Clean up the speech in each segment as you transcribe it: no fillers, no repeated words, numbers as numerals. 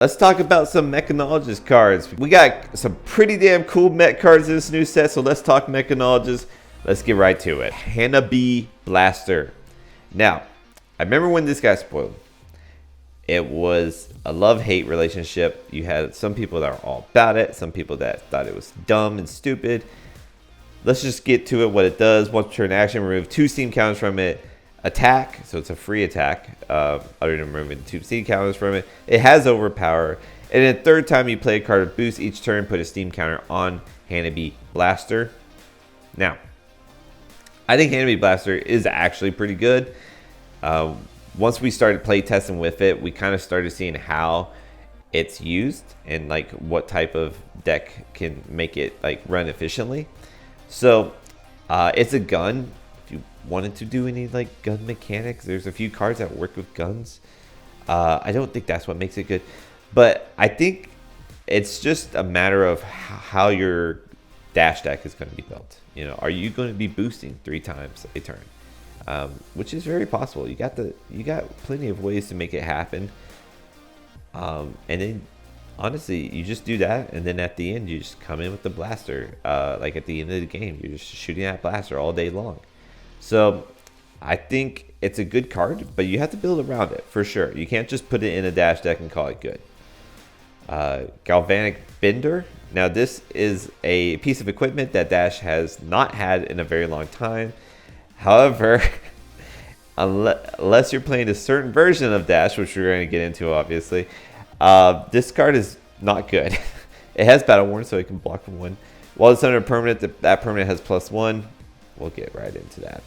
Let's talk about some Mechanologist cards. We got some pretty damn cool mech cards in this new set, so let's talk Mechanologist. Let's get right to it. Hanabi Blaster. Now, I remember when this got spoiled. It was a love-hate relationship. You had some people that were all about it, some people that thought it was dumb and stupid. Let's just get to it, what it does. Once per turn action, remove 2 steam counters from it. Attack, so it's a free attack, other than removing 2 steam counters from it. It has overpower. And then third time you play a card with boost each turn, put a steam counter on Hanabi Blaster. Now, I think Hanabi Blaster is actually pretty good. Once we started play testing with it, we kind of started seeing how it's used and like what type of deck can make it like run efficiently. So it's a gun. If you wanted to do any like gun mechanics, there's a few cards that work with guns. I don't think that's what makes it good, but I think it's just a matter of how your dash deck is going to be built. You know, are you going to be boosting 3 times a turn? Which is very possible. You got plenty of ways to make it happen. And then honestly, you just do that, and then at the end you just come in with the blaster. Like at the end of the game, you're just shooting that blaster all day long. So I think it's a good card, but you have to build around it for sure. You can't just put it in a dash deck and call it good. Galvanic Bender. Now this is a piece of equipment that Dash has not had in a very long time. However, unless you're playing a certain version of Dash, which we're going to get into obviously, this card is not good. It has Battle Worn, so it can block from 1. While it's under a permanent, that permanent has +1. We'll get right into that.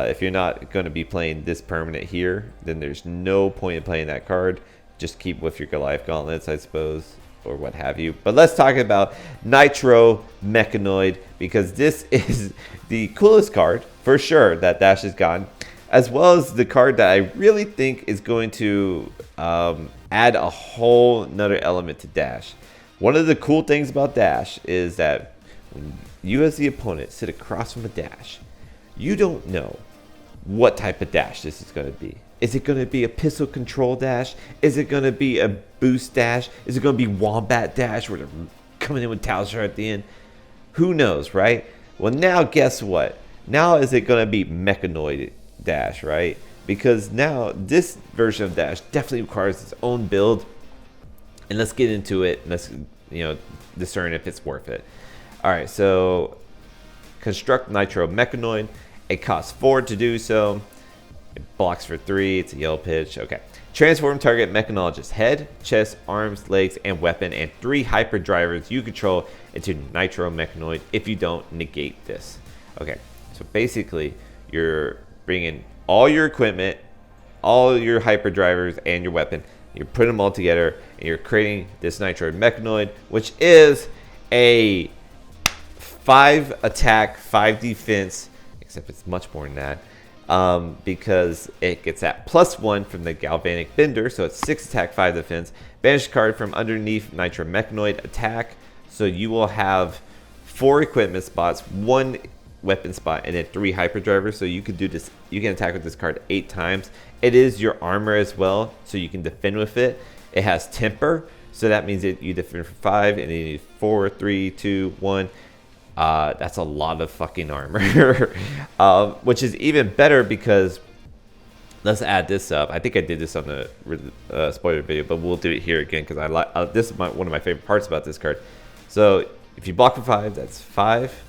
If you're not going to be playing this permanent here, then there's no point in playing that card. Just keep with your Goliath Gauntlets, I suppose, or what have you. But let's talk about Nitro Mechanoid, because this is the coolest card for sure that Dash has gotten, as well as the card that I really think is going to add a whole nother element to Dash. One of the cool things about Dash is that when you as the opponent sit across from a Dash, you don't know what type of Dash this is going to be. Is it going to be a pistol control Dash? Is it going to be a boost Dash? Is it going to be Wombat Dash where they're coming in with Talisman at the end? Who knows, right? Well, now guess what? Now is it going to be Mechanoid Dash, right? Because now this version of Dash definitely requires its own build. And let's get into it. And let's discern if it's worth it. All right, so construct Nitro Mechanoid. It costs 4 to do so. It blocks for 3. It's a yellow pitch. Okay. Transform target Mechanologist head, chest, arms, legs, and weapon, and 3 hyper drivers you control into Nitro Mechanoid. If you don't, negate this. Okay. So basically, you're bringing all your equipment, all your hyper drivers, and your weapon. You're putting them all together, and you're creating this Nitro Mechanoid, which is a 5 attack, 5 defense, except it's much more than that. Because it gets that +1 from the Galvanic Bender, so it's 6 attack, 5 defense. Banish card from underneath Nitro Mechanoid attack, so you will have 4 equipment spots, 1 weapon spot, and then 3 hyper drivers. So you could do this. You can attack with this card 8 times. It is your armor as well, so you can defend with it. It has temper, so that means that you defend for 5, and then you need 4, 3, 2, 1. That's a lot of fucking armor, which is even better because let's add this up. I think I did this on the spoiler video, but we'll do it here again because I like this is one of my favorite parts about this card. So if you block for 5, that's 5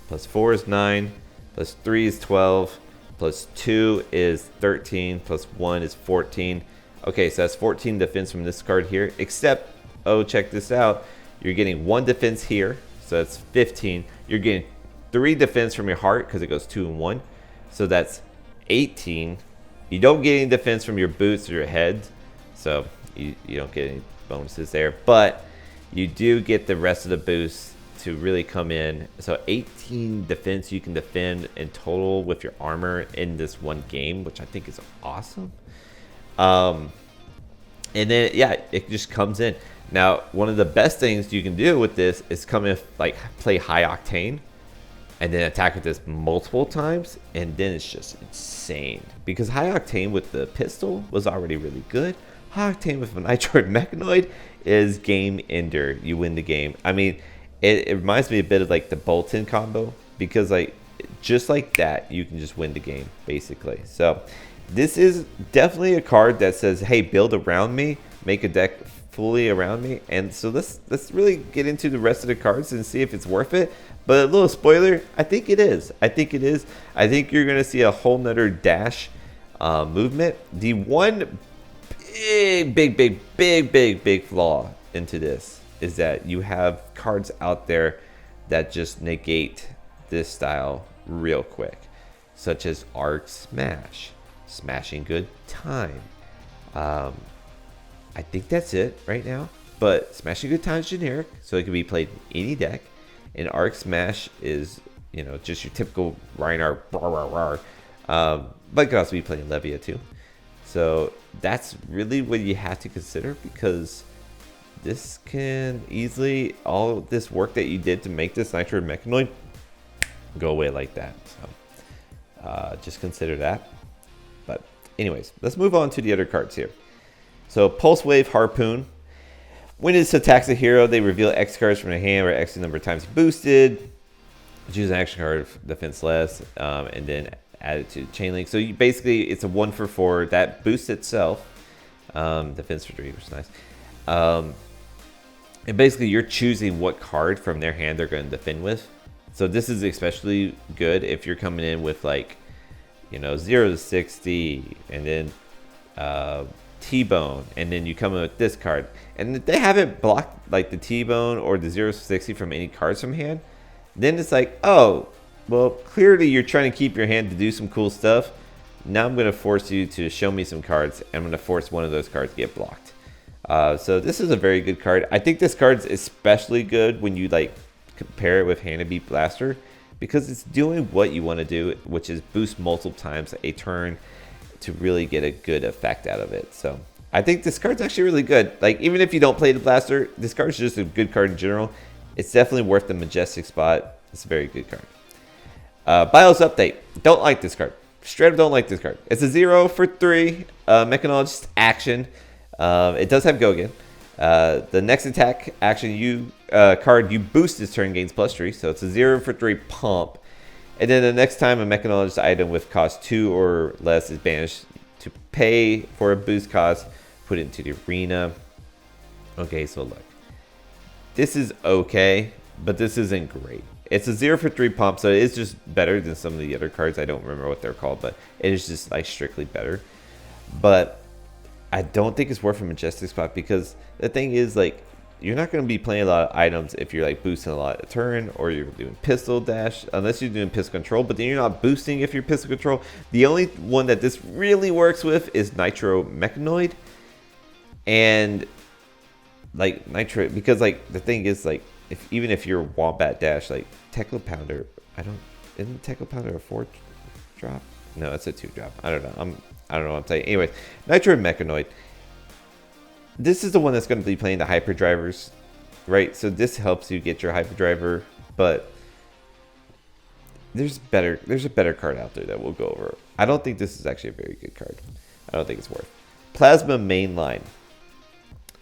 plus 4 is 9 plus 3 is 12 plus 2 is 13 plus 1 is 14. Okay, so that's 14 defense from this card here. Except, oh, check this out. You're getting 1 defense here. So that's 15. You're getting 3 defense from your heart because it goes 2 and 1. So that's 18. You don't get any defense from your boots or your head. So you don't get any bonuses there. But you do get the rest of the boosts to really come in. So 18 defense you can defend in total with your armor in this one game, which I think is awesome. And then, yeah, it just comes in. Now, one of the best things you can do with this is come in, like, play high octane and then attack with this multiple times, and then it's just insane. Because high octane with the pistol was already really good, Octane with a Nitro Mechanoid is game ender. You win the game. I mean, it reminds me a bit of like the Bolton combo, because like just like that, you can just win the game basically. So this is definitely a card that says, hey, build around me, make a deck fully around me. And so let's really get into the rest of the cards and see if it's worth it. But a little spoiler, I think it is. I think it is. I think you're gonna see a whole nother dash movement. The one big flaw into this is that you have cards out there that just negate this style real quick, such as Arc Smash, Smashing Good Time. I think that's it right now, but Smashing Good Time is generic, so it can be played in any deck, and Arc Smash is, you know, just your typical Reinhardt, but it could also be played in Levia too. So that's really what you have to consider, because this can easily, all this work that you did to make this Nitro Mechanoid go away like that. So just consider that. But anyways, let's move on to the other cards here. So Pulse Wave Harpoon. When it attacks a hero, they reveal X cards from their hand or X number of times boosted. Choose an action card, defense less, and then add it to chain link. So you basically, it's a 1-for-4 that boosts itself. Defense for 3, which is nice. And basically you're choosing what card from their hand they're going to defend with. So this is especially good if you're coming in with, like, you know, 0 to 60 and then T-Bone, and then you come in with this card, and if they haven't blocked like the T-Bone or the 0 to 60 from any cards from hand, then it's like, oh, well, clearly you're trying to keep your hand to do some cool stuff. Now I'm going to force you to show me some cards, and I'm going to force one of those cards to get blocked. So this is a very good card. I think this card's especially good when you like compare it with Hanabi Blaster, because it's doing what you want to do, which is boost multiple times a turn to really get a good effect out of it. So I think this card's actually really good. Like, even if you don't play the Blaster, this card's just a good card in general. It's definitely worth the Majestic spot. It's a very good card. BIOS update. Don't like this card. Straight up don't like this card. It's a 0-for-3 Mechanologist action. It does have Gogen. The next attack action card you boost this turn gains +3. So it's a 0-for-3 pump. And then the next time a Mechanologist item with cost 2 or less is banished, to pay for a boost cost, put it into the arena. Okay, so look. This is okay, but this isn't great. It's a 0-for-3 pump, so it is just better than some of the other cards. I don't remember what they're called, but it is just like strictly better. But I don't think it's worth a Majestic spot, because the thing is, like, you're not going to be playing a lot of items if you're like boosting a lot a turn, or you're doing pistol dash, unless you're doing pistol control, but then you're not boosting if you're pistol control. The only one that this really works with is Nitro Mechanoid. And like Nitro, because like the thing is, like, even if you're Wombat Dash, like Tekla Pounder, isn't Tekla Pounder a 4-drop? No, it's a 2-drop. I don't know. I don't know what I'm saying. Anyways, Nitro Mechanoid. This is the one that's going to be playing the hyperdrivers, right? So this helps you get your hyperdriver, but there's a better card out there that we'll go over. I don't think this is actually a very good card. I don't think it's worth. Plasma Mainline.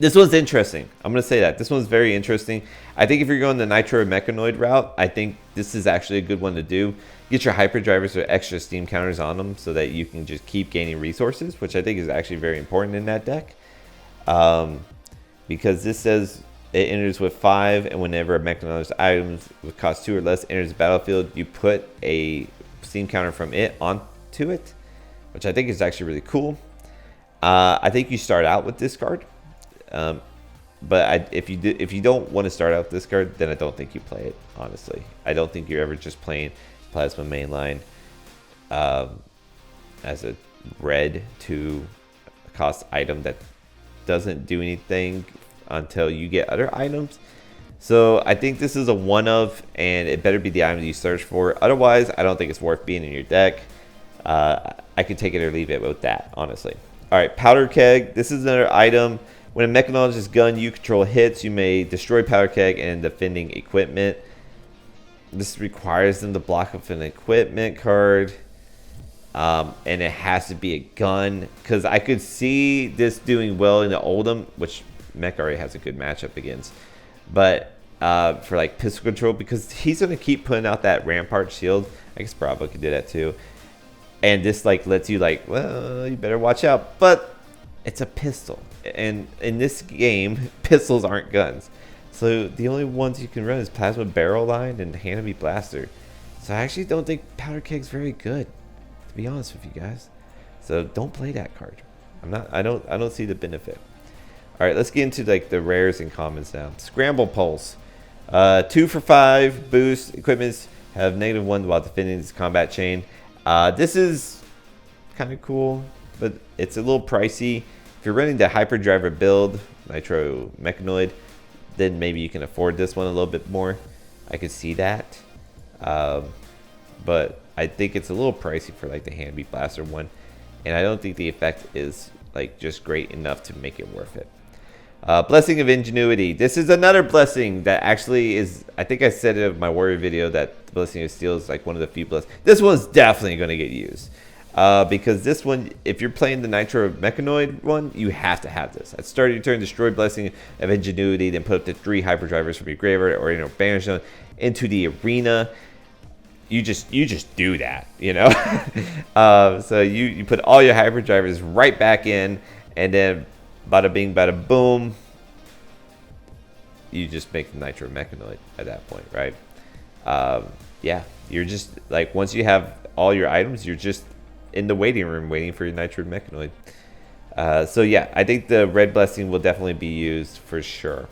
This one's interesting. I'm going to say that. This one's very interesting. I think if you're going the Nitro Mechanoid route, I think this is actually a good one to do. Get your hyperdrivers with extra steam counters on them so that you can just keep gaining resources, which I think is actually very important in that deck. Because this says it enters with 5, and whenever a Mechanologist item with cost 2 or less enters the battlefield, you put a steam counter from it onto it, which I think is actually really cool. I think you start out with this card, but if you don't want to start out with this card, then I don't think you play it. Honestly, I don't think you're ever just playing Plasma Mainline as a red 2 cost item that doesn't do anything until you get other items. So I think this is a one of, and it better be the item that you search for. Otherwise, I don't think it's worth being in your deck. I could take it or leave it with that, honestly. All right, Powder Keg. This is another item. When a Mechanologist gun you control hits, you may destroy Powder Keg and defending equipment. This requires them to block with an equipment card. And it has to be a gun, because I could see this doing well in the Oldham, which Mech already has a good matchup against. But for like pistol control, because he's going to keep putting out that Rampart shield. I guess Bravo could do that too. And this like lets you like, well, you better watch out. But it's a pistol. And in this game, pistols aren't guns. So the only ones you can run is Plasma Barrel Line and Hanabi Blaster. So I actually don't think Powder Keg's very good, to be honest with you guys. So don't play that card. I don't see the benefit. All right, let's get into like the rares and commons now. Scramble Pulse. 2 for 5 boost. Equipments have -1 while defending this combat chain. This is kind of cool, but it's a little pricey. If you're running the Hyperdriver build, Nitro Mechanoid, then maybe you can afford this one a little bit more. I could see that. But I think it's a little pricey for like the Handbeat Blaster one. And I don't think the effect is like just great enough to make it worth it. Blessing of Ingenuity. This is another blessing that actually is, I think I said it in my Warrior video that the Blessing of Steel is like one of the few blessings. This one's definitely going to get used. Because this one, if you're playing the Nitro Mechanoid one, you have to have this. At start of your turn, destroy Blessing of Ingenuity, then put up to 3 Hyperdrivers from your graveyard or banish them into the arena. You just do that, you know. So you put all your Hyperdrivers right back in, and then bada bing, bada boom. You just make the Nitro Mechanoid at that point, right? Yeah, you're just like, once you have all your items, you're just in the waiting room waiting for your Nitro Mechanoid. So yeah, I think the red blessing will definitely be used for sure.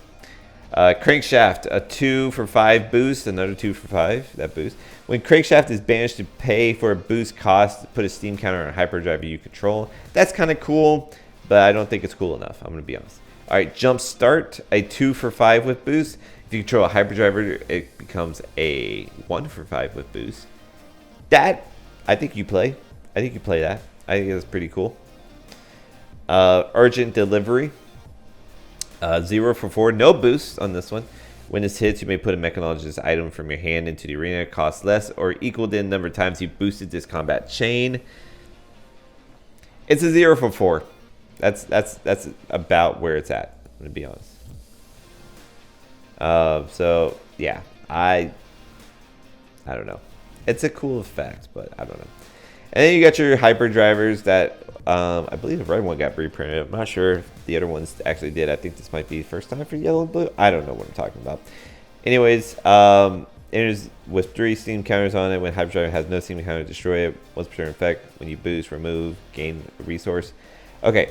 Crankshaft, a 2 for 5 boost, another 2 for 5, that boost. When Crankshaft is banished to pay for a boost cost, put a steam counter on a Hyperdriver you control. That's kind of cool, but I don't think it's cool enough, I'm going to be honest. Alright, Jump Start, a 2 for 5 with boost. If you control a Hyperdriver, it becomes a 1 for 5 with boost. That, I think you play. I think you play that. I think that's pretty cool. Urgent Delivery. 0 for 4, no boost on this one. When this hits, you may put a Mechanologist item from your hand into the arena. It costs less or equal to the number of times you boosted this combat chain. It's a 0 for 4. That's about where it's at, I'm gonna be honest. So yeah, I don't know. It's a cool effect, but I don't know. And then you got your Hyperdrivers that I believe the red one got reprinted. I'm not sure if the other ones actually did. I think this might be the first time for yellow and blue. I don't know what I'm talking about. Anyways, enters with 3 steam counters on it. When Hyperdriver has no steam counter, destroy it. Once per turn effect. When you boost, remove, gain a resource. Okay,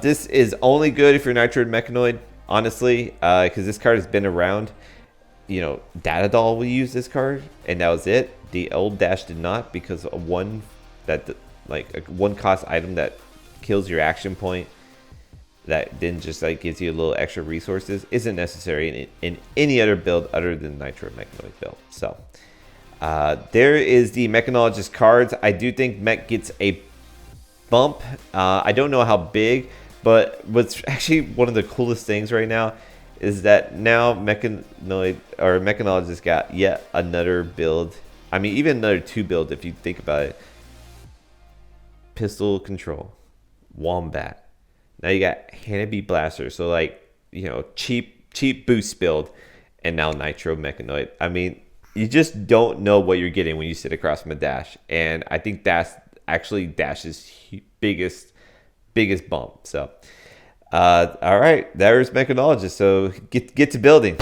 this is only good if you're Nitro Mechanoid, honestly, because this card has been around. You know, Data Doll will use this card, and that was it. The old Dash did not, because a one cost item that kills your action point, that then just like gives you a little extra resources, isn't necessary in any other build other than Nitro Mechanoid build. So there is the Mechanologist cards. I do think Mech gets a bump. I don't know how big, but what's actually one of the coolest things right now is that now Mechanoid or Mechanologist got yet another build. I mean, even another 2 build if you think about it. Pistol Control, Wombat. Now you got Hanabi Blaster. So like, you know, cheap boost build, and now Nitro Mechanoid. I mean, you just don't know what you're getting when you sit across from a Dash, and I think that's actually Dash's biggest bump. So all right, there's Mechanologist. So get to building.